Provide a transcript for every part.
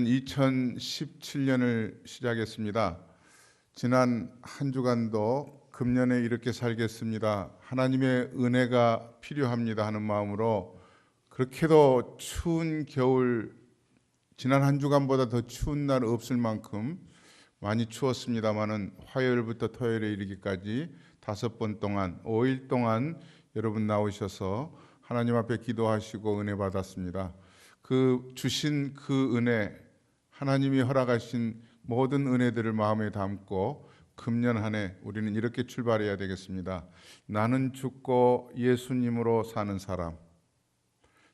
우리는 2017년을 시작했습니다. 지난 한 주간도 금년에 이렇게 살겠습니다, 하나님의 은혜가 필요합니다 하는 마음으로, 그렇게도 추운 겨울, 지난 한 주간보다 더 추운 날 없을 만큼 많이 추웠습니다마는 화요일부터 토요일에 이르기까지 5번 동안 5일 동안 여러분 나오셔서 하나님 앞에 기도하시고 은혜 받았습니다. 그 주신 그 은혜, 하나님이 허락하신 모든 은혜들을 마음에 담고 금년 한 해 우리는 이렇게 출발해야 되겠습니다. 나는 죽고 예수님으로 사는 사람,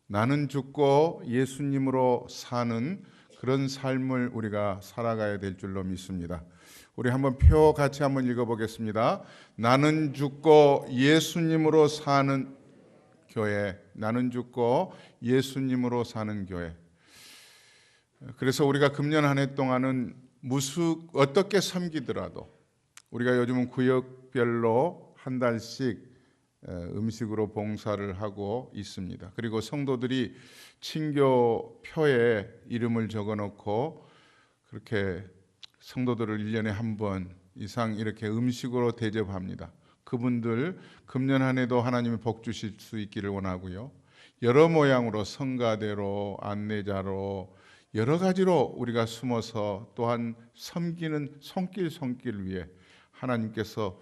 나는 죽고 예수님으로 사는 그런 삶을 우리가 살아가야 될 줄로 믿습니다. 우리 한번 표 같이 한번 읽어보겠습니다. 나는 죽고 예수님으로 사는 교회, 나는 죽고 예수님으로 사는 교회. 그래서 우리가 금년 한 해 동안은 어떻게 섬기더라도 우리가 요즘은 구역별로 한 달씩 음식으로 봉사를 하고 있습니다. 그리고 성도들이 친교표에 이름을 적어놓고 그렇게 성도들을 1년에 한 번 이상 이렇게 음식으로 대접합니다. 그분들 금년 한 해도 하나님이 복 주실 수 있기를 원하고요. 여러 모양으로 성가대로, 안내자로, 여러 가지로 우리가 숨어서 또한 섬기는 손길 위에 하나님께서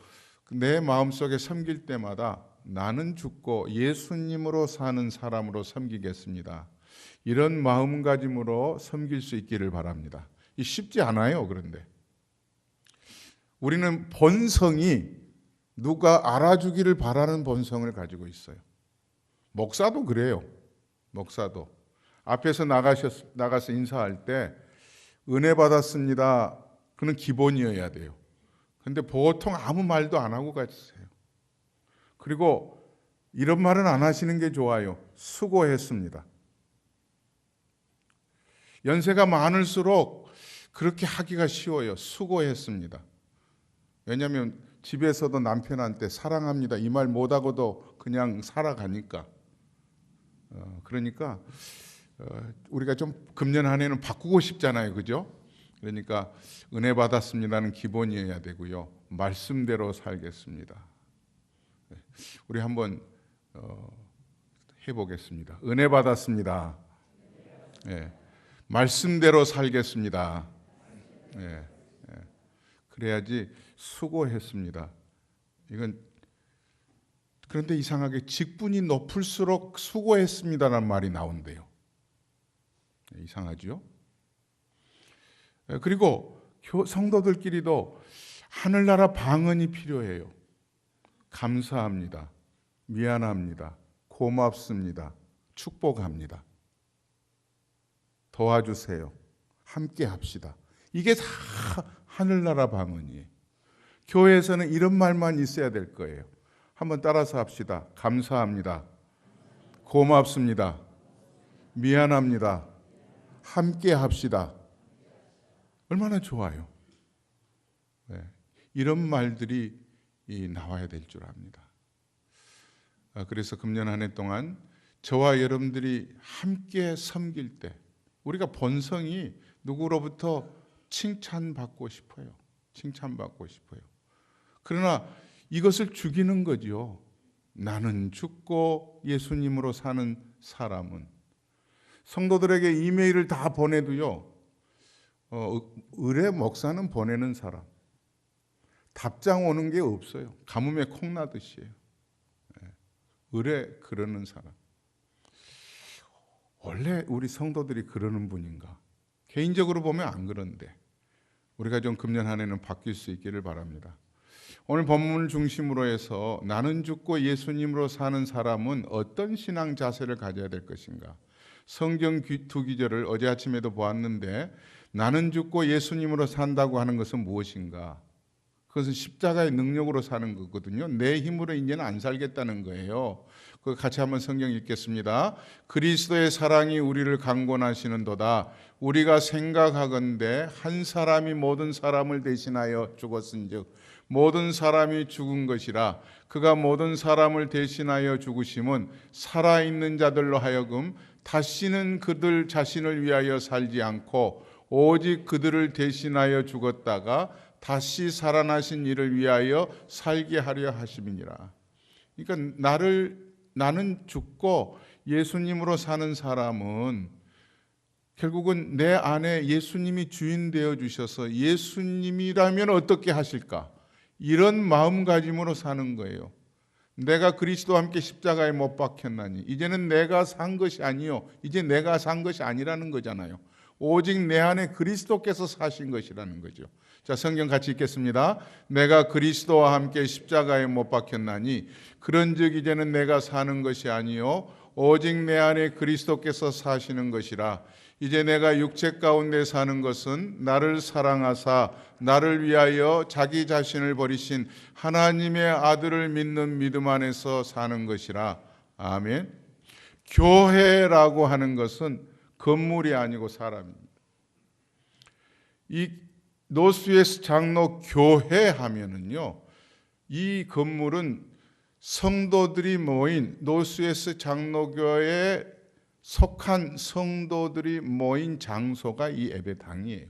내 마음속에 섬길 때마다 나는 죽고 예수님으로 사는 사람으로 섬기겠습니다, 이런 마음가짐으로 섬길 수 있기를 바랍니다. 이 쉽지 않아요. 그런데 우리는 본성이 누가 알아주기를 바라는 본성을 가지고 있어요. 목사도 그래요. 목사도 앞에서 나가서 인사할 때 은혜 받았습니다, 그는 기본이어야 돼요. 근데 보통 아무 말도 안 하고 가세요. 그리고 이런 말은 안 하시는 게 좋아요. 수고했습니다. 연세가 많을수록 그렇게 하기가 쉬워요. 수고했습니다. 왜냐하면 집에서도 남편한테 사랑합니다 이 말 못하고도 그냥 살아가니까. 그러니까 우리가 좀 금년 한 해는 바꾸고 싶잖아요. 그죠? 그러니까 은혜 받았습니다는 기본이어야 되고요. 말씀대로 살겠습니다. 우리 한번 해보겠습니다. 은혜 받았습니다. 네. 말씀대로 살겠습니다. 네. 네. 그래야지 수고했습니다. 이건 그런데 이상하게 직분이 높을수록 수고했습니다라는 말이 나온대요. 이상하죠? 그리고 성도들끼리도 하늘나라 방언이 필요해요. 감사합니다, 미안합니다, 고맙습니다, 축복합니다, 도와주세요, 함께 합시다. 이게 다 하늘나라 방언이에요. 교회에서는 이런 말만 있어야 될 거예요. 한번 따라서 합시다. 감사합니다, 고맙습니다, 미안합니다, 함께 합시다. 얼마나 좋아요. 네. 이런 말들이 나와야 될 줄 압니다. 그래서 금년 한 해 동안 저와 여러분들이 함께 섬길 때 우리가 본성이 누구로부터 칭찬받고 싶어요. 칭찬받고 싶어요. 그러나 이것을 죽이는 거죠. 나는 죽고 예수님으로 사는 사람은. 성도들에게 이메일을 다 보내도요, 의뢰 목사는 보내는 사람, 답장 오는 게 없어요. 가뭄에 콩나듯이에요. 의뢰 그러는 사람. 원래 우리 성도들이 그러는 분인가? 개인적으로 보면 안 그런데 우리가 좀 금년 한 해는 바뀔 수 있기를 바랍니다. 오늘 본문을 중심으로 해서 나는 죽고 예수님으로 사는 사람은 어떤 신앙 자세를 가져야 될 것인가? 성경 두 구절을 어제 아침에도 보았는데, 나는 죽고 예수님으로 산다고 하는 것은 무엇인가? 그것은 십자가의 능력으로 사는 거거든요. 내 힘으로 이제는 안 살겠다는 거예요. 그 같이 한번 성경 읽겠습니다. 그리스도의 사랑이 우리를 강권하시는도다. 우리가 생각하건대 한 사람이 모든 사람을 대신하여 죽었은즉 모든 사람이 죽은 것이라. 그가 모든 사람을 대신하여 죽으심은 살아있는 자들로 하여금 다시는 그들 자신을 위하여 살지 않고 오직 그들을 대신하여 죽었다가 다시 살아나신 이를 위하여 살게 하려 하심이니라. 그러니까 나는 죽고 예수님으로 사는 사람은 결국은 내 안에 예수님이 주인 되어 주셔서 예수님이라면 어떻게 하실까? 이런 마음가짐으로 사는 거예요. 내가 그리스도와 함께 십자가에 못 박혔나니 이제는 내가 산 것이 아니요 이제 내가 산 것이 아니라는 거잖아요. 오직 내 안에 그리스도께서 사신 것이라는 거죠. 자, 성경 같이 읽겠습니다. 내가 그리스도와 함께 십자가에 못 박혔나니 그런즉 이제는 내가 사는 것이 아니요 오직 내 안에 그리스도께서 사시는 것이라. 이제 내가 육체 가운데 사는 것은 나를 사랑하사 나를 위하여 자기 자신을 버리신 하나님의 아들을 믿는 믿음 안에서 사는 것이라. 아멘. 교회라고 하는 것은 건물이 아니고 사람입니다. 이 노스웨스트 장로 교회 하면은요, 이 건물은 성도들이 모인 노스웨스트 장로교회에 속한 성도들이 모인 장소가 이 예배당이에요.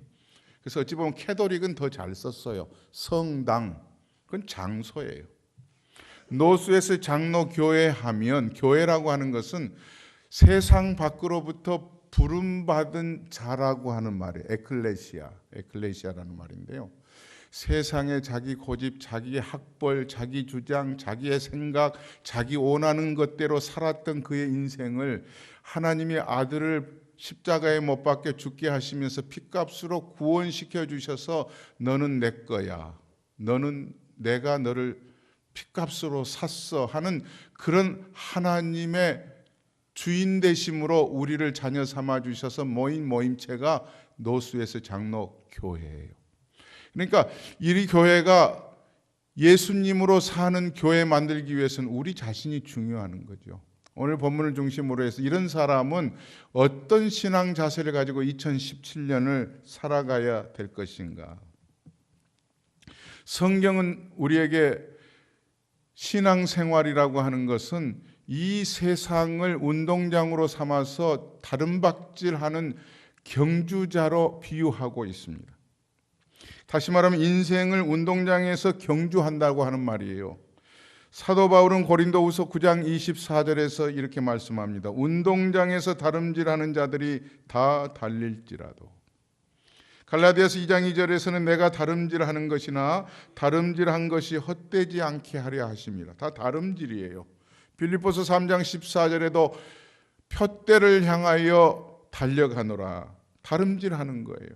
그래서 어찌 보면 캐톨릭은 더 잘 썼어요. 성당, 그건 장소예요. 노스웨스트 장로교회 하면, 교회라고 하는 것은 세상 밖으로부터 부름받은 자라고 하는 말이에요. 에클레시아라는 말인데요. 세상에 자기 고집, 자기의 학벌, 자기 주장, 자기의 생각, 자기 원하는 것대로 살았던 그의 인생을 하나님의 아들을 십자가에 못 박혀 죽게 하시면서 핏값으로 구원시켜 주셔서 너는 내 거야. 내가 너를 핏값으로 샀어 하는 그런 하나님의 주인 되심으로 우리를 자녀 삼아 주셔서 모인 모임체가 노스웨스트 장로교회예요. 그러니까 이 교회가 예수님으로 사는 교회 만들기 위해서는 우리 자신이 중요한 거죠. 오늘 본문을 중심으로 해서 이런 사람은 어떤 신앙 자세를 가지고 2017년을 살아가야 될 것인가. 성경은 우리에게 신앙생활이라고 하는 것은 이 세상을 운동장으로 삼아서 다름박질하는 경주자로 비유하고 있습니다. 다시 말하면 인생을 운동장에서 경주한다고 하는 말이에요. 사도 바울은 고린도후서 9장 24절에서 이렇게 말씀합니다. 운동장에서 다름질하는 자들이 다 달릴지라도. 갈라디아서 2장 2절에서는 내가 다름질하는 것이나 다름질한 것이 헛되지 않게 하려 하십니다. 다 다름질이에요. 빌립보서 3장 14절에도 표대를 향하여 달려가노라. 다름질하는 거예요.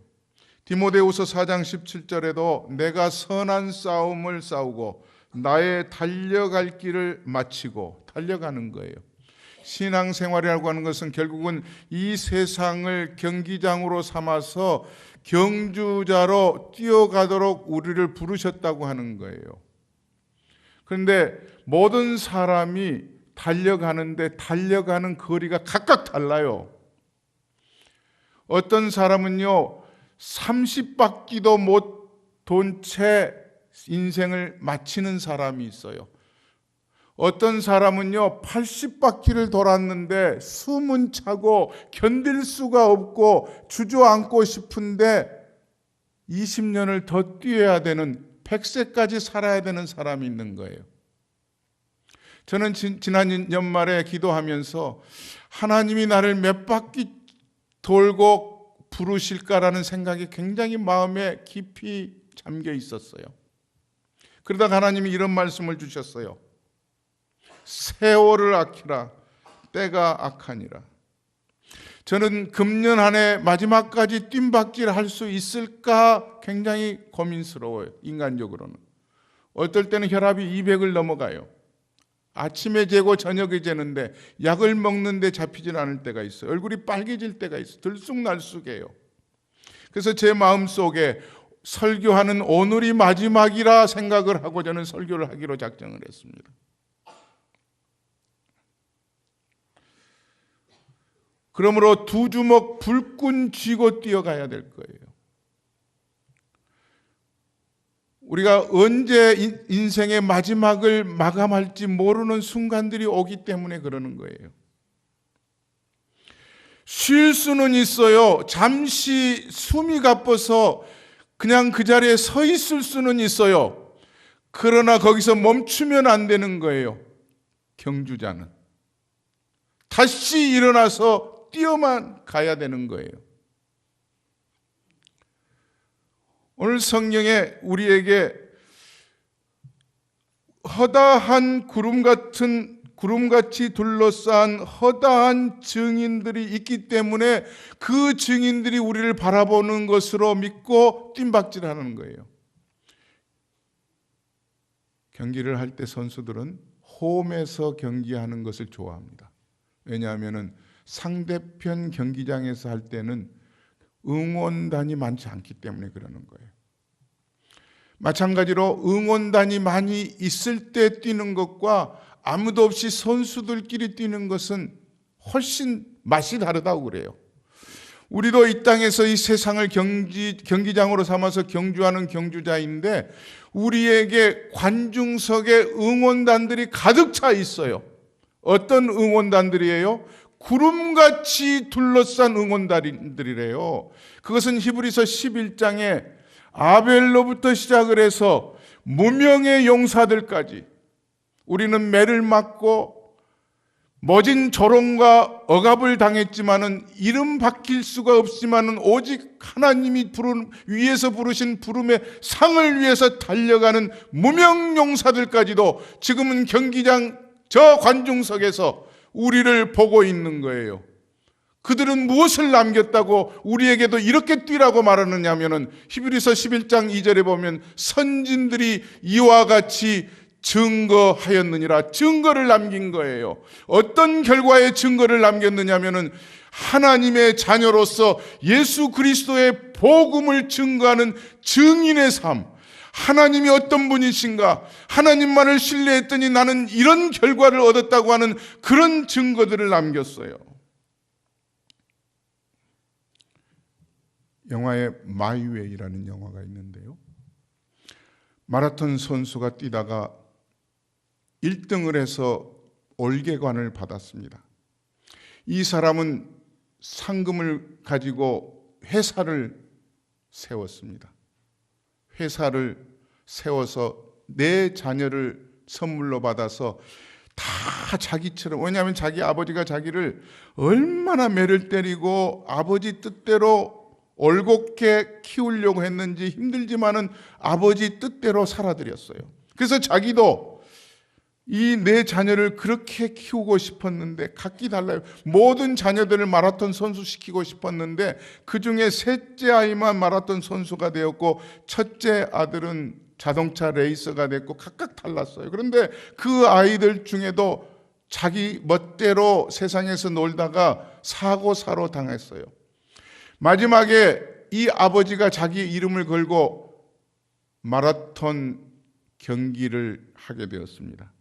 디모데후서 4장 17절에도 내가 선한 싸움을 싸우고 나의 달려갈 길을 마치고 달려가는 거예요. 신앙생활이라고 하는 것은 결국은 이 세상을 경기장으로 삼아서 경주자로 뛰어가도록 우리를 부르셨다고 하는 거예요. 그런데 모든 사람이 달려가는데 달려가는 거리가 각각 달라요. 어떤 사람은요 30바퀴도 못 돈 채 인생을 마치는 사람이 있어요. 어떤 사람은요 80바퀴를 돌았는데 숨은 차고 견딜 수가 없고 주저앉고 싶은데 20년을 더 뛰어야 되는 100세까지 살아야 되는 사람이 있는 거예요. 저는 지난 연말에 기도하면서 하나님이 나를 몇 바퀴 돌고 부르실까라는 생각이 굉장히 마음에 깊이 잠겨 있었어요. 그러다가 하나님이 이런 말씀을 주셨어요. 세월을 아끼라 때가 악하니라. 저는 금년 한 해 마지막까지 뜀박질 할 수 있을까 굉장히 고민스러워요. 인간적으로는. 어떨 때는 혈압이 200을 넘어가요. 아침에 재고 저녁에 재는데 약을 먹는데 잡히질 않을 때가 있어요. 얼굴이 빨개질 때가 있어요. 들쑥날쑥해요. 그래서 제 마음속에 설교하는 오늘이 마지막이라 생각을 하고 저는 설교를 하기로 작정을 했습니다. 그러므로 두 주먹 불끈 쥐고 뛰어가야 될 거예요. 우리가 언제 인생의 마지막을 마감할지 모르는 순간들이 오기 때문에 그러는 거예요. 쉴 수는 있어요. 잠시 숨이 가빠서 그냥 그 자리에 서 있을 수는 있어요. 그러나 거기서 멈추면 안 되는 거예요. 경주자는 다시 일어나서 뛰어만 가야 되는 거예요. 오늘 성경에 우리에게 허다한 구름같이 둘러싼 허다한 증인들이 있기 때문에 그 증인들이 우리를 바라보는 것으로 믿고 뜀박질하는 거예요. 경기를 할 때 선수들은 홈에서 경기하는 것을 좋아합니다. 왜냐하면 상대편 경기장에서 할 때는 응원단이 많지 않기 때문에 그러는 거예요. 마찬가지로 응원단이 많이 있을 때 뛰는 것과 아무도 없이 선수들끼리 뛰는 것은 훨씬 맛이 다르다고 그래요. 우리도 이 땅에서 이 세상을 경기장으로 삼아서 경주하는 경주자인데 우리에게 관중석에 응원단들이 가득 차 있어요. 어떤 응원단들이에요? 구름같이 둘러싼 응원단들이래요. 그것은 히브리서 11장에 아벨로부터 시작을 해서 무명의 용사들까지 우리는 매를 맞고 멋진 조롱과 억압을 당했지만은 이름 바뀔 수가 없지만은 오직 하나님이 위에서 부르신 부름의 상을 위해서 달려가는 무명 용사들까지도 지금은 경기장 저 관중석에서 우리를 보고 있는 거예요. 그들은 무엇을 남겼다고 우리에게도 이렇게 뛰라고 말하느냐면은 히브리서 11장 2절에 보면 선진들이 이와 같이 증거하였느니라. 증거를 남긴 거예요. 어떤 결과의 증거를 남겼느냐면은 하나님의 자녀로서 예수 그리스도의 복음을 증거하는 증인의 삶. 하나님이 어떤 분이신가? 하나님만을 신뢰했더니 나는 이런 결과를 얻었다고 하는 그런 증거들을 남겼어요. 영화에 마이웨이라는 영화가 있는데요. 마라톤 선수가 뛰다가 1등을 해서 올개관을 받았습니다. 이 사람은 상금을 가지고 회사를 세웠습니다. 회사를 세워서 내 자녀를 선물로 받아서 다 자기처럼, 왜냐하면 자기 아버지가 자기를 얼마나 매를 때리고 아버지 뜻대로 올곧게 키우려고 했는지 힘들지만은 아버지 뜻대로 살아들였어요. 그래서 자기도 이 내 자녀를 그렇게 키우고 싶었는데 각기 달라요. 모든 자녀들을 마라톤 선수 시키고 싶었는데 그중에 셋째 아이만 마라톤 선수가 되었고 첫째 아들은 자동차 레이서가 됐고 각각 달랐어요. 그런데 그 아이들 중에도 자기 멋대로 세상에서 놀다가 사고사로 당했어요. 마지막에 이 아버지가 자기 이름을 걸고 마라톤 경기를 하게 되었습니다.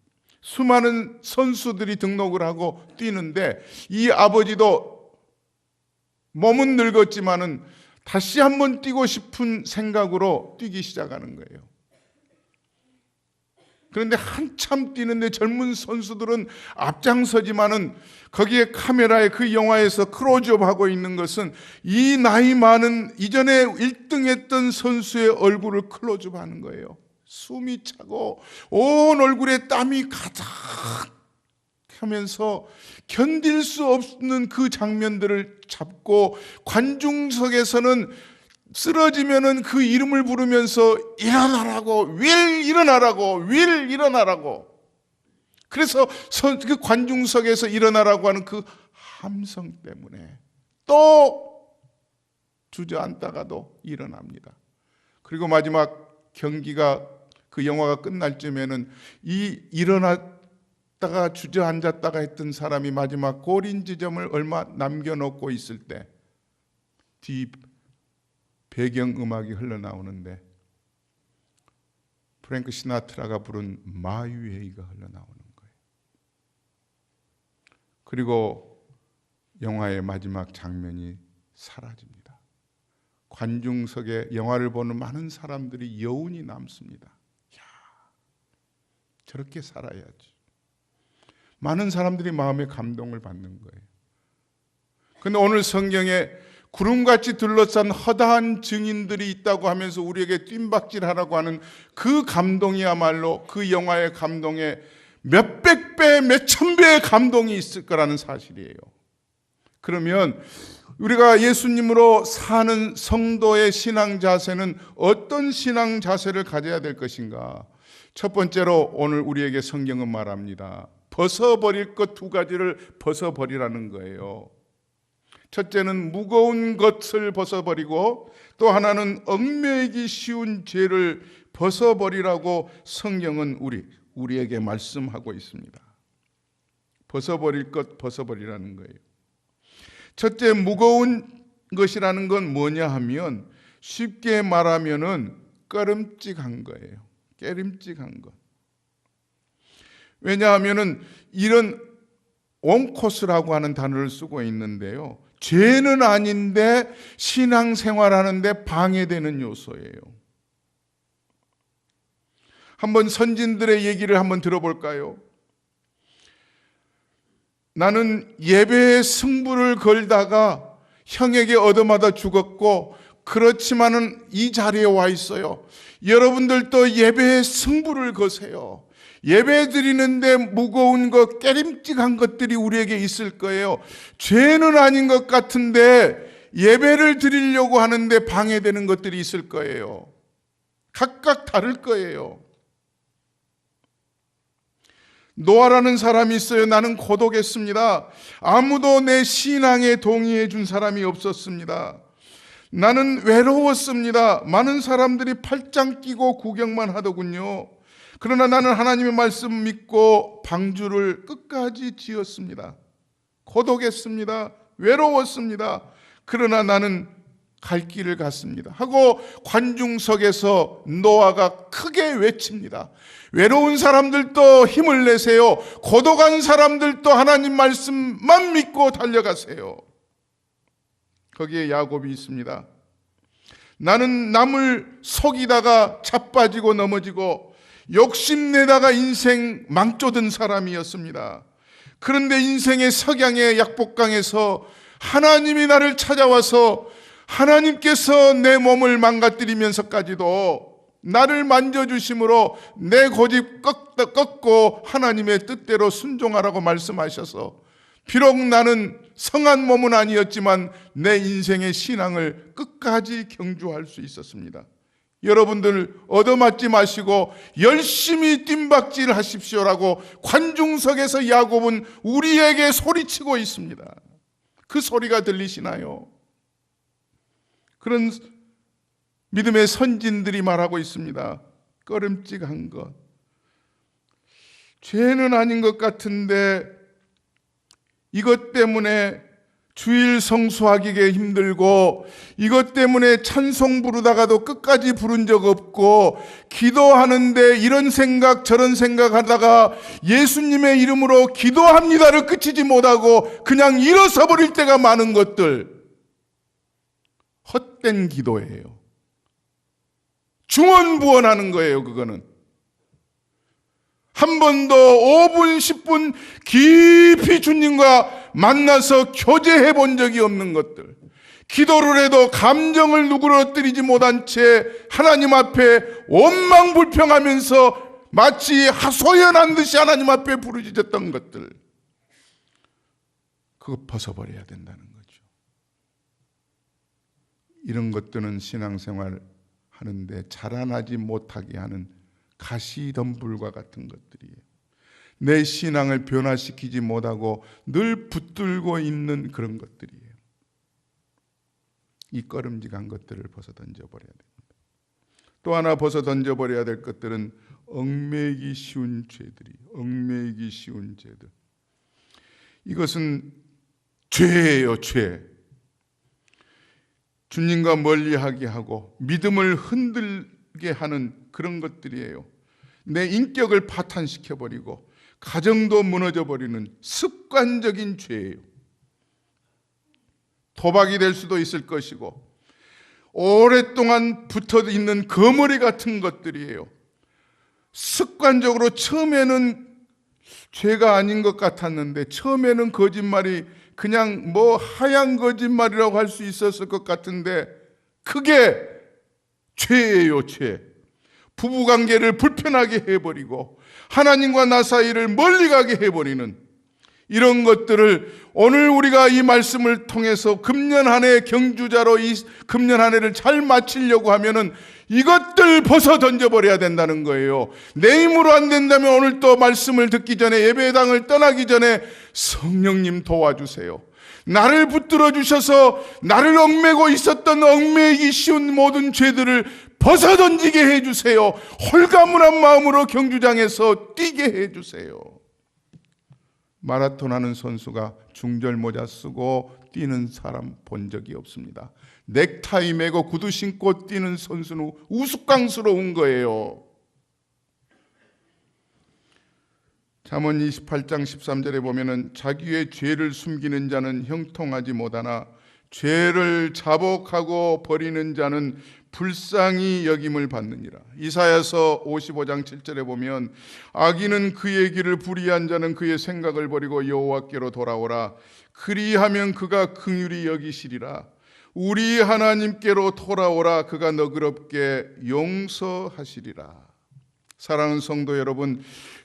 수많은 선수들이 등록을 하고 뛰는데 이 아버지도 몸은 늙었지만은 다시 한번 뛰고 싶은 생각으로 뛰기 시작하는 거예요. 그런데 한참 뛰는데 젊은 선수들은 앞장서지만은 거기에 카메라에 그 영화에서 클로즈업 하고 있는 것은 이 나이 많은 이전에 1등 했던 선수의 얼굴을 클로즈업 하는 거예요. 숨이 차고 온 얼굴에 땀이 가득 하면서 견딜 수 없는 그 장면들을 잡고 관중석에서는 쓰러지면은 그 이름을 부르면서 일어나라고, 윌 일어나라고, 윌 일어나라고. 그래서 그 관중석에서 일어나라고 하는 그 함성 때문에 또 주저앉다가도 일어납니다. 그리고 마지막 경기가 그 영화가 끝날 쯤에는 이 일어났다가 주저앉았다가 했던 사람이 마지막 골인 지점을 얼마 남겨놓고 있을 때 뒤 배경음악이 흘러나오는데 프랭크 시나트라가 부른 마이웨이가 흘러나오는 거예요. 그리고 영화의 마지막 장면이 사라집니다. 관중석에 영화를 보는 많은 사람들이 여운이 남습니다. 야, 저렇게 살아야지. 많은 사람들이 마음의 감동을 받는 거예요. 근데 오늘 성경에 구름같이 둘러싼 허다한 증인들이 있다고 하면서 우리에게 뜀박질하라고 하는 그 감동이야말로 그 영화의 감동에 몇백 배, 몇천 배의 감동이 있을 거라는 사실이에요. 그러면 우리가 예수님으로 사는 성도의 신앙 자세는 어떤 신앙 자세를 가져야 될 것인가? 첫 번째로 오늘 우리에게 성경은 말합니다. 벗어버릴 것 두 가지를 벗어버리라는 거예요. 첫째는 무거운 것을 벗어버리고 또 하나는 얽매이기 쉬운 죄를 벗어버리라고 성경은 우리에게 말씀하고 있습니다. 벗어버릴 것 벗어버리라는 거예요. 첫째, 무거운 것이라는 건 뭐냐 하면 쉽게 말하면은 꺼림칙한 거예요. 깨림칙한 것. 왜냐하면은 이런 옹코스라고 하는 단어를 쓰고 있는데요. 죄는 아닌데 신앙생활하는데 방해되는 요소예요. 한번 선진들의 얘기를 한번 들어볼까요? 나는 예배에 승부를 걸다가 형에게 얻어맞아 죽었고 그렇지만은 이 자리에 와 있어요. 여러분들도 예배에 승부를 거세요. 예배 드리는데 무거운 것, 깨림직한 것들이 우리에게 있을 거예요. 죄는 아닌 것 같은데 예배를 드리려고 하는데 방해되는 것들이 있을 거예요. 각각 다를 거예요. 노아라는 사람이 있어요. 나는 고독했습니다. 아무도 내 신앙에 동의해 준 사람이 없었습니다. 나는 외로웠습니다. 많은 사람들이 팔짱 끼고 구경만 하더군요. 그러나 나는 하나님의 말씀 믿고 방주를 끝까지 지었습니다. 고독했습니다. 외로웠습니다. 그러나 나는 갈 길을 갔습니다. 하고 관중석에서 노아가 크게 외칩니다. 외로운 사람들도 힘을 내세요. 고독한 사람들도 하나님 말씀만 믿고 달려가세요. 거기에 야곱이 있습니다. 나는 남을 속이다가 자빠지고 넘어지고 욕심내다가 인생 망조든 사람이었습니다. 그런데 인생의 석양의 약복강에서 하나님이 나를 찾아와서 하나님께서 내 몸을 망가뜨리면서까지도 나를 만져주심으로 내 고집 꺾고 하나님의 뜻대로 순종하라고 말씀하셔서 비록 나는 성한 몸은 아니었지만 내 인생의 신앙을 끝까지 경주할 수 있었습니다. 여러분들 얻어맞지 마시고 열심히 뜀박질 하십시오라고 관중석에서 야곱은 우리에게 소리치고 있습니다. 그 소리가 들리시나요? 그런 믿음의 선진들이 말하고 있습니다. 꺼림칙한 것. 죄는 아닌 것 같은데 이것 때문에 주일 성수하기가 힘들고 이것 때문에 찬송 부르다가도 끝까지 부른 적 없고 기도하는데 이런 생각 저런 생각하다가 예수님의 이름으로 기도합니다를 그치지 못하고 그냥 일어서 버릴 때가 많은 것들, 헛된 기도예요. 중언부언하는 거예요. 그거는 한 번도 5분 10분 깊이 주님과 만나서 교제해 본 적이 없는 것들, 기도를 해도 감정을 누그러뜨리지 못한 채 하나님 앞에 원망불평하면서 마치 하소연한 듯이 하나님 앞에 부르짖었던 것들, 그거 벗어버려야 된다는 거죠. 이런 것들은 신앙생활 하는데 자라나지 못하게 하는 가시덤불과 같은 것들이에요. 내 신앙을 변화시키지 못하고 늘 붙들고 있는 그런 것들이에요. 이 꺼름직한 것들을 벗어 던져버려야 됩니다. 또 하나 벗어 던져버려야 될 것들은 얽매이기 쉬운 죄들이에요. 얽매이기 쉬운 죄들. 이것은 죄예요, 죄. 주님과 멀리하게 하고 믿음을 흔들게 하는 그런 것들이에요. 내 인격을 파탄시켜버리고 가정도 무너져버리는 습관적인 죄예요. 도박이 될 수도 있을 것이고 오랫동안 붙어있는 거머리 같은 것들이에요. 습관적으로 처음에는 죄가 아닌 것 같았는데 처음에는 거짓말이 그냥 뭐 하얀 거짓말이라고 할 수 있었을 것 같은데 그게 죄예요, 죄. 부부관계를 불편하게 해버리고 하나님과 나 사이를 멀리 가게 해버리는 이런 것들을 오늘 우리가 이 말씀을 통해서 금년 한 해 경주자로 이 금년 한 해를 잘 마치려고 하면은 이것들 벗어 던져버려야 된다는 거예요. 내 힘으로 안 된다면 오늘 또 말씀을 듣기 전에 예배당을 떠나기 전에 성령님 도와주세요. 나를 붙들어 주셔서 나를 얽매고 있었던 얽매이기 쉬운 모든 죄들을 벗어 던지게 해주세요. 홀가분한 마음으로 경주장에서 뛰게 해주세요. 마라톤 하는 선수가 중절 모자 쓰고 뛰는 사람 본 적이 없습니다. 넥타이 매고 구두 신고 뛰는 선수는 우스꽝스러운 거예요. 잠언 28장 13절에 보면은 자기의 죄를 숨기는 자는 형통하지 못하나 죄를 자복하고 버리는 자는 불쌍히 여김을 받느니라. 이사야서 55장 7절에 보면 악인은 그의 길을 불의한 자는 그의 생각을 버리고 여호와께로 돌아오라. 그리하면 그가 긍휼히 여기시리라. 우리 하나님께로 돌아오라. 그가 너그럽게 용서하시리라. 사랑하는 성도 여러분,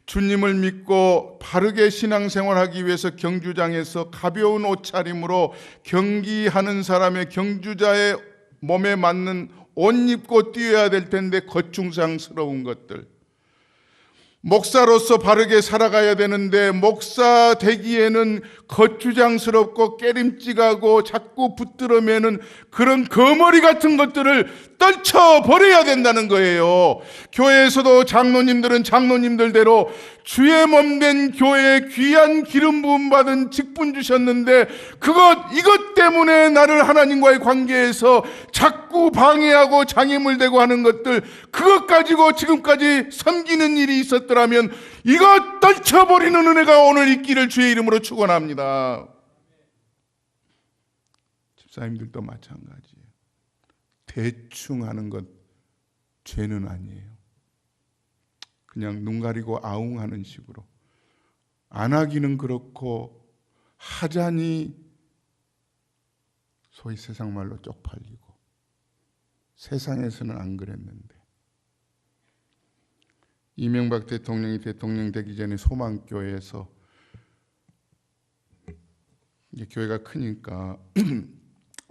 주님을 믿고 바르게 신앙생활하기 위해서 경주장에서 가벼운 옷차림으로 경기하는 사람의 경주자의 몸에 맞는 옷 입고 뛰어야 될 텐데 거충상스러운 것들, 목사로서 바르게 살아가야 되는데 목사 되기에는 거추장스럽고 깨림직하고 자꾸 붙들어매는 그런 거머리 같은 것들을 떨쳐버려야 된다는 거예요. 교회에서도 장로님들은 장로님들대로 주의 몸된 교회에 귀한 기름 부음 받은 직분 주셨는데 이것 때문에 나를 하나님과의 관계에서 자꾸 방해하고 장애물 되고 하는 것들, 그것 가지고 지금까지 섬기는 일이 있었더라면 이것 떨쳐버리는 은혜가 오늘 있기를 주의 이름으로 축원합니다. 집사님들도 마찬가지예요. 대충 하는 것 죄는 아니에요. 그냥 눈 가리고 아웅하는 식으로 안 하기는 그렇고 하자니 소위 세상 말로 쪽팔리고, 세상에서는 안 그랬는데. 이명박 대통령이 대통령 되기 전에 소망교회에서 이제 교회가 크니까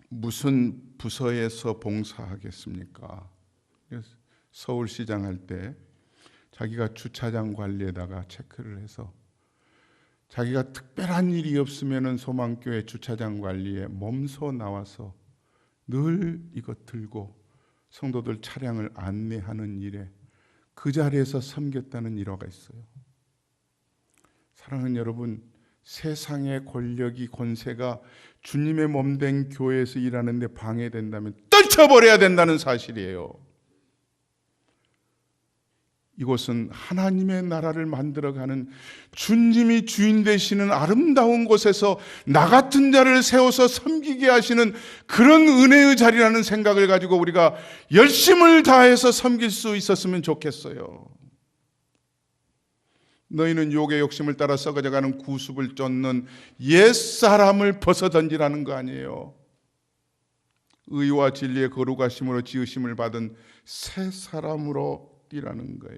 무슨 부서에서 봉사하겠습니까? 서울시장 할 때 자기가 주차장 관리에다가 체크를 해서 자기가 특별한 일이 없으면은 소망교회 주차장 관리에 몸소 나와서 늘 이것 들고 성도들 차량을 안내하는 일에 그 자리에서 섬겼다는 일화가 있어요. 사랑하는 여러분, 세상의 권력이 권세가 주님의 몸된 교회에서 일하는데 방해된다면 떨쳐버려야 된다는 사실이에요. 이곳은 하나님의 나라를 만들어가는 주님이 주인 되시는 아름다운 곳에서 나 같은 자를 세워서 섬기게 하시는 그런 은혜의 자리라는 생각을 가지고 우리가 열심을 다해서 섬길 수 있었으면 좋겠어요. 너희는 욕의 욕심을 따라 썩어져가는 구습을 쫓는 옛사람을 벗어던지라는 거 아니에요. 의와 진리의 거룩하심으로 지으심을 받은 새 사람으로 뛰라는 거예요.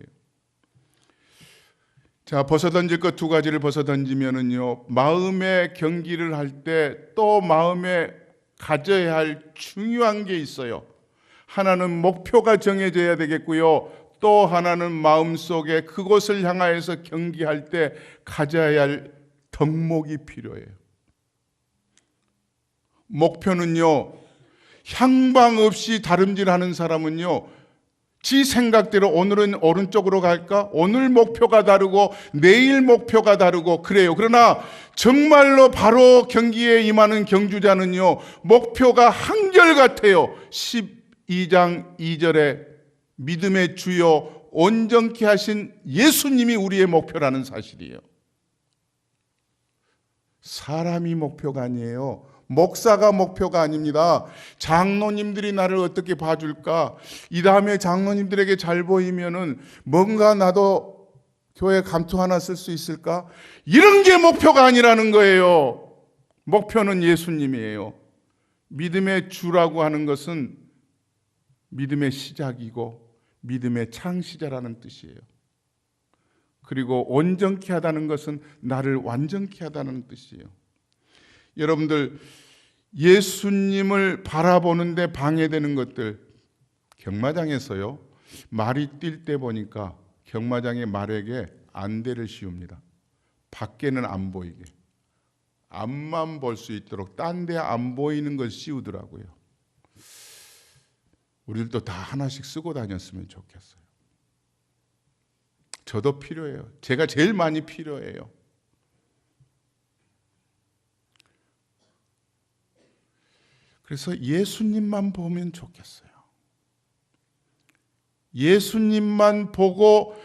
자, 벗어던질 것 두 가지를 벗어던지면은요, 마음의 경기를 할 때 또 마음에 가져야 할 중요한 게 있어요. 하나는 목표가 정해져야 되겠고요, 또 하나는 마음속에 그곳을 향하여서 경기할 때 가져야 할 덕목이 필요해요. 목표는요, 향방 없이 다름질하는 사람은요, 지 생각대로 오늘은 오른쪽으로 갈까? 오늘 목표가 다르고 내일 목표가 다르고 그래요. 그러나 정말로 바로 경기에 임하는 경주자는요, 목표가 한결같아요. 12장 2절에 믿음의 주요 온전케 하신 예수님이 우리의 목표라는 사실이에요. 사람이 목표가 아니에요. 목사가 목표가 아닙니다. 장로님들이 나를 어떻게 봐줄까? 이 다음에 장로님들에게 잘 보이면은 뭔가 나도 교회 감투 하나 쓸 수 있을까? 이런 게 목표가 아니라는 거예요. 목표는 예수님이에요. 믿음의 주라고 하는 것은 믿음의 시작이고 믿음의 창시자라는 뜻이에요. 그리고 온전케 하다는 것은 나를 완전케 하다는 뜻이에요. 여러분들, 예수님을 바라보는데 방해되는 것들, 경마장에서요, 말이 뛸 때 보니까 경마장의 말에게 안대를 씌웁니다. 밖에는 안 보이게, 앞만 볼 수 있도록 딴 데 안 보이는 걸 씌우더라고요. 우리들도 다 하나씩 쓰고 다녔으면 좋겠어요. 저도 필요해요. 제가 제일 많이 필요해요. 그래서 예수님만 보면 좋겠어요. 예수님만 보고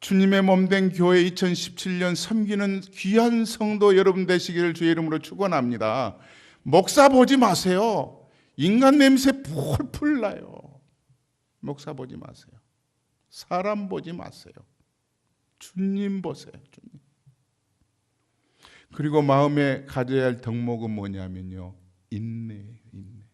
주님의 몸된 교회 2017년 섬기는 귀한 성도 여러분 되시기를 주의 이름으로 축원합니다. 목사 보지 마세요. 인간 냄새 풀풀 나요. 목사 보지 마세요. 사람 보지 마세요. 주님 보세요. 주님. 그리고 마음에 가져야 할 덕목은 뭐냐면요, 인내예요. 인내.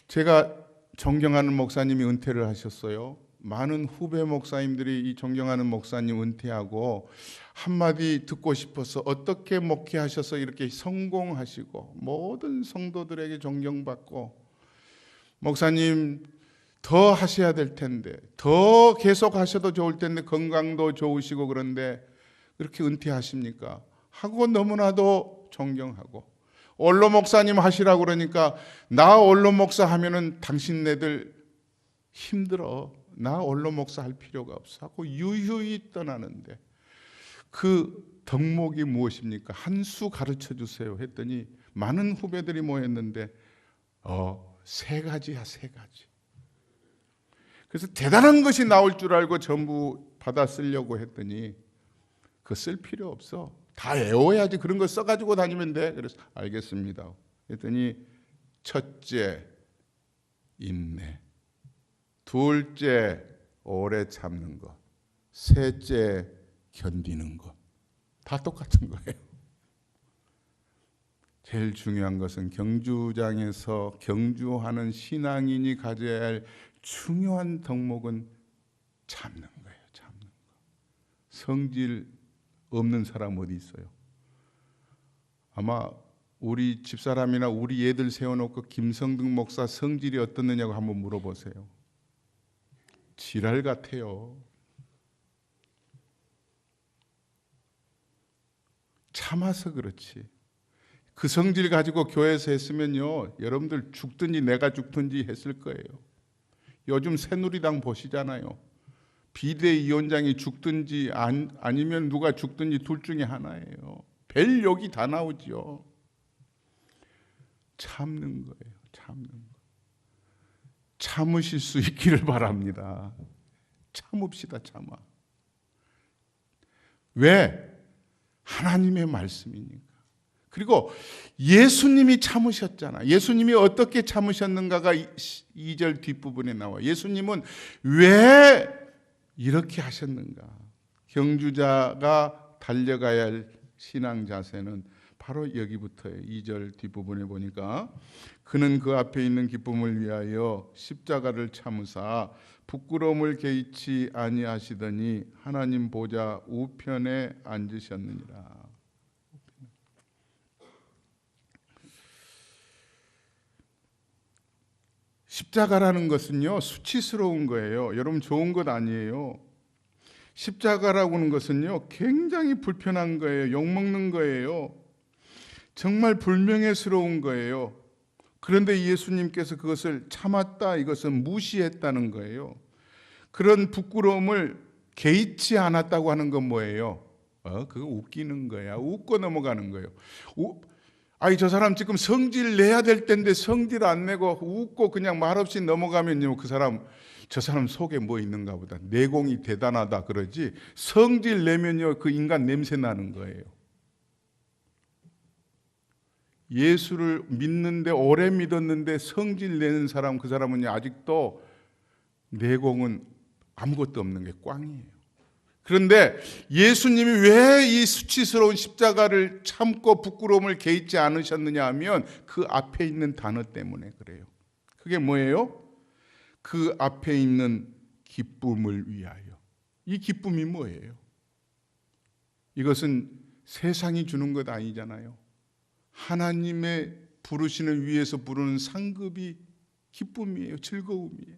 제가 존경하는 목사님이 은퇴를 하셨어요. 많은 후배 목사님들이 이 존경하는 목사님 은퇴하고 한마디 듣고 싶어서 어떻게 목회하셔서 이렇게 성공하시고 모든 성도들에게 존경받고, 목사님 더 하셔야 될 텐데, 더 계속 하셔도 좋을 텐데, 건강도 좋으시고 그런데 그렇게 은퇴하십니까? 하고 너무나도 존경하고, 원로 목사님 하시라고 그러니까 나 원로 목사 하면은 당신네들 힘들어, 나 원로 목사 할 필요가 없어 하고 유유히 떠나는데, 그 덕목이 무엇입니까? 한 수 가르쳐 주세요 했더니 많은 후배들이 모였는데 3가지야, 3가지. 그래서 대단한 것이 나올 줄 알고 전부 받아 쓰려고 했더니 그거 쓸 필요 없어, 다 외워야지, 그런 거 써가지고 다니면 돼. 그래서 알겠습니다 했더니, 첫째 인내, 둘째 오래 참는 것, 셋째 견디는 것. 다 똑같은 거예요. 제일 중요한 것은 경주장에서 경주하는 신앙인이 가져야 할 중요한 덕목은 참는 거예요. 참는 거. 성질 없는 사람 어디 있어요? 아마 우리 집사람이나 우리 애들 세워놓고 김성등 목사 성질이 어떻느냐고 한번 물어보세요. 지랄 같아요. 참아서 그렇지. 그 성질 가지고 교회에서 했으면요, 여러분들 죽든지 내가 죽든지 했을 거예요. 요즘 새누리당 보시잖아요. 비대위원장이 죽든지 아니면 누가 죽든지 둘 중에 하나예요. 별 욕이 다 나오지요. 참는 거예요. 참는 거. 참으실 수 있기를 바랍니다. 참읍시다. 참아. 왜? 하나님의 말씀이니까. 그리고 예수님이 참으셨잖아. 예수님이 어떻게 참으셨는가가 2절 뒷부분에 나와. 예수님은 왜 이렇게 하셨는가? 경주자가 달려가야 할 신앙 자세는 바로 여기부터예요. 2절 뒷부분에 보니까, 그는 그 앞에 있는 기쁨을 위하여 십자가를 참으사 부끄러움을 개의치 아니하시더니 하나님 보좌 우편에 앉으셨느니라. 십자가라는 것은요, 수치스러운 거예요. 여러분, 좋은 것 아니에요. 십자가라고 하는 것은요, 굉장히 불편한 거예요. 욕먹는 거예요. 정말 불명예스러운 거예요. 그런데 예수님께서 그것을 참았다, 이것은 무시했다는 거예요. 그런 부끄러움을 개의치 않았다고 하는 건 뭐예요? 그거 웃기는 거야. 웃고 넘어가는 거예요. 아니, 저 사람 지금 성질 내야 될 텐데 성질 안 내고 웃고 그냥 말없이 넘어가면요, 저 사람 속에 뭐 있는가 보다, 내공이 대단하다 그러지, 성질 내면요 그 인간 냄새 나는 거예요. 예수를 믿는데, 오래 믿었는데 성질 내는 사람, 그 사람은 아직도 내공은 아무것도 없는 게 꽝이에요. 그런데 예수님이 왜 이 수치스러운 십자가를 참고 부끄러움을 개의치 않으셨느냐 하면 그 앞에 있는 단어 때문에 그래요. 그게 뭐예요? 그 앞에 있는 기쁨을 위하여. 이 기쁨이 뭐예요? 이것은 세상이 주는 것 아니잖아요. 하나님의 부르시는 위에서 부르는 상급이 기쁨이에요. 즐거움이에요.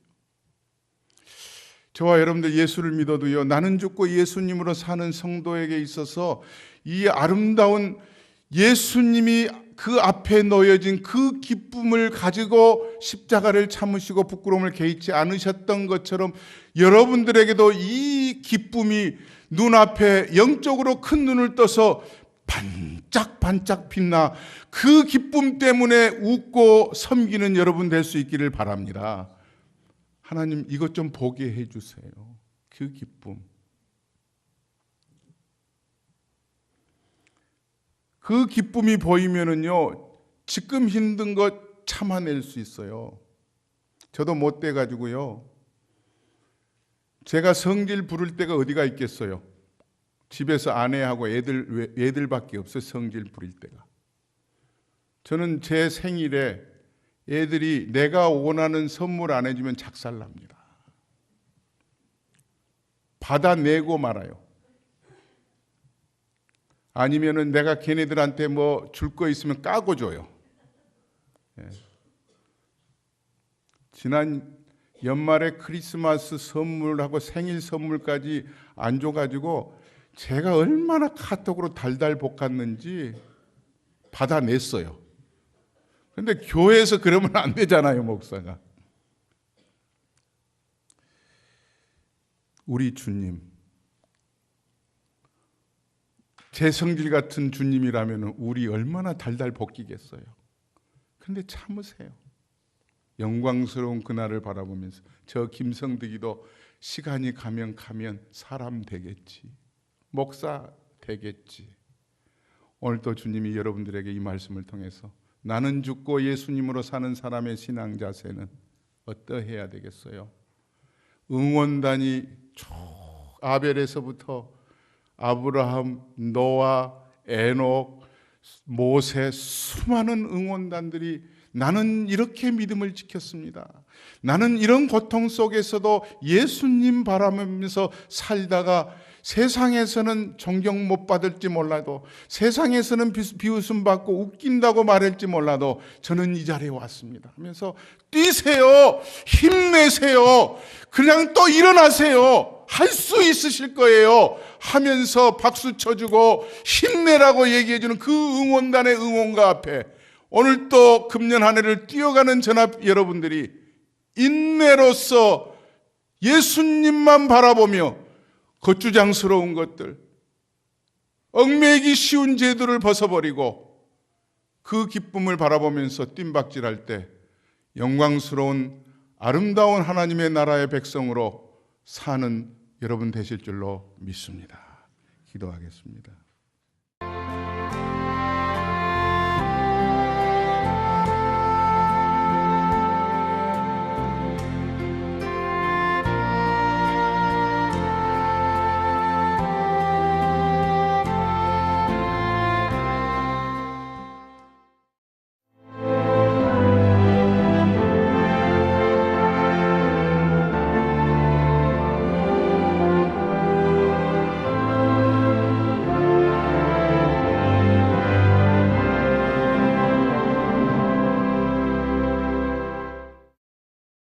저와 여러분들 예수를 믿어도요, 나는 죽고 예수님으로 사는 성도에게 있어서 이 아름다운 예수님이 그 앞에 놓여진 그 기쁨을 가지고 십자가를 참으시고 부끄러움을 개의치 않으셨던 것처럼 여러분들에게도 이 기쁨이 눈앞에 영적으로 큰 눈을 떠서 반짝반짝 빛나 그 기쁨 때문에 웃고 섬기는 여러분 될 수 있기를 바랍니다. 하나님 이것 좀 보게 해주세요. 그 기쁨. 그 기쁨이 보이면은요, 지금 힘든 것 참아낼 수 있어요. 저도 못 돼가지고요, 제가 성질 부를 때가 어디가 있겠어요? 집에서 아내하고 애들밖에 없어요. 성질 부릴 때가. 저는 제 생일에 애들이 내가 원하는 선물 안 해주면 작살납니다. 받아내고 말아요. 아니면은 내가 걔네들한테 뭐 줄 거 있으면 까고 줘요. 예. 지난 연말에 크리스마스 선물하고 생일 선물까지 안 줘가지고 제가 얼마나 카톡으로 달달 볶았는지 받아냈어요. 근데 교회에서 그러면 안 되잖아요, 목사가. 우리 주님, 제 성질 같은 주님이라면 우리 얼마나 달달 볶이겠어요. 근데 참으세요. 영광스러운 그날을 바라보면서 저 김성득이도 시간이 가면 사람 되겠지, 목사 되겠지. 오늘 또 주님이 여러분들에게 이 말씀을 통해서 나는 죽고 예수님으로 사는 사람의 신앙 자세는 어떠해야 되겠어요? 응원단이 쭉 아벨에서부터 아브라함, 노아, 에녹, 모세, 수많은 응원단들이 나는 이렇게 믿음을 지켰습니다. 나는 이런 고통 속에서도 예수님 바라보면서 살다가 세상에서는 존경 못 받을지 몰라도, 세상에서는 비웃음 받고 웃긴다고 말할지 몰라도 저는 이 자리에 왔습니다 하면서 뛰세요, 힘내세요, 그냥 또 일어나세요, 할 수 있으실 거예요 하면서 박수 쳐주고 힘내라고 얘기해주는 그 응원단의 응원가 앞에 오늘 또 금년 한 해를 뛰어가는 전합 여러분들이 인내로서 예수님만 바라보며 거추장스러운 것들, 얽매이기 쉬운 제도를 벗어버리고 그 기쁨을 바라보면서 뜀박질할 때 영광스러운 아름다운 하나님의 나라의 백성으로 사는 여러분 되실 줄로 믿습니다. 기도하겠습니다.